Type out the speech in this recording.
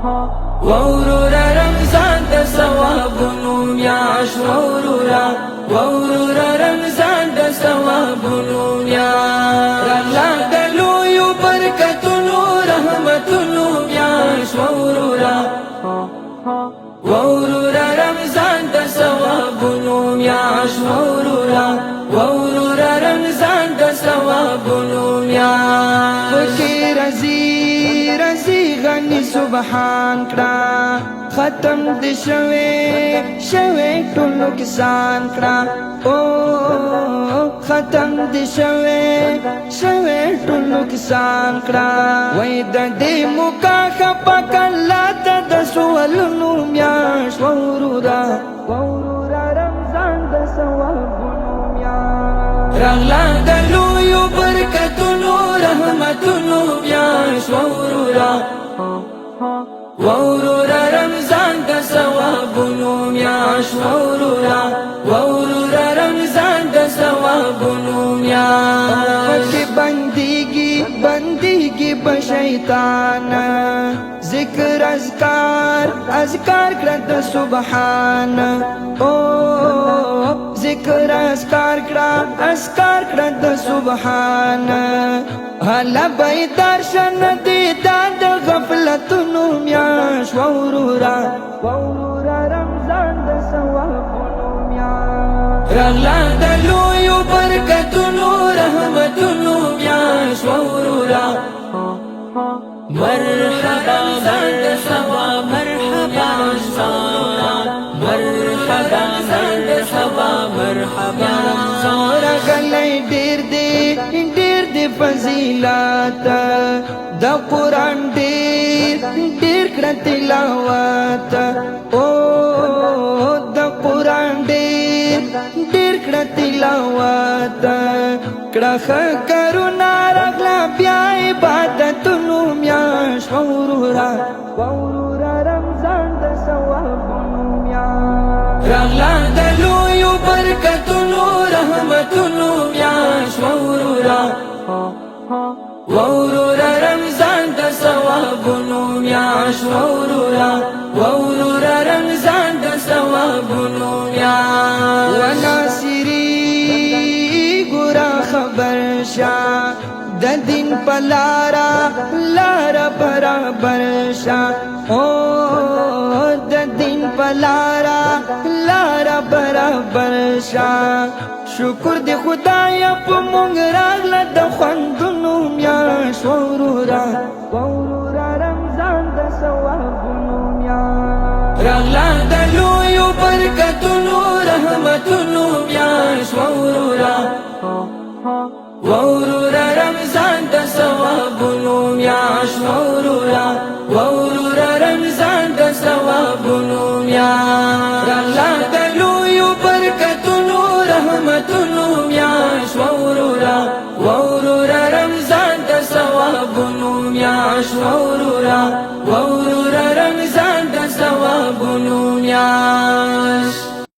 وورورا رمضان د ثوابونو میاشت وورورا رمضان د ثوابونو میاشت راغلا د لویو برکتونو رحمتونو میاشت وورورا رمضان د ثوابونو میاشت وورورا رمضان د ثوابونو میاشت وکی رزی غنی سبحان کړه ختم دې شوه ټول نقصان کړه او ختم دې شوه ټول نقصان کړه وای د دې موکا خپک الله ته د سوالونو میاش وورورا رمضان د ثوابونو میاش راغلا د لویو برکتونو رحمتونو میاش وورورا رمضان د ثوابونو میاش وورورا رمضان د ثوابونو میاش بندگی بشیطان ذکر اذکار کړه د سبحان او ذکر اذکار کړه د سبحان هلا بیدار شن دې د غفلتونو میاش وورورا رمضان د ثوابونو میاش راغلا د لویو برکتونو رحمتونو میاش وورورا مرحبا زند ثواب مرحبا زند ثواب مرحبا زورا غلې ډېر دې فضیلت د قران ډېر کړه تلاوت او د قران ډېر کړه تلاوت کړه کرونا راغلا بیا عبادتونو میاش وورورا رمضان د ثوابونو میاش راغلا د لویو برکتونو رحمتونو میاش وورورا رمضان د ثوابونو میاش وورورا رمضان د ثوابونو میاش وناصری ګورا خبر شا د دین پلارا برابر شا او د دین پلارا برابر شا شکر دې خدای په مونږ راغله د خوندونو میاش وورورا رمضان د ثوابونو میاش راغلا د لویو برکتونو رحمتونو میاش وورورا رمضان د ثوابونو میاش وورورا رمضان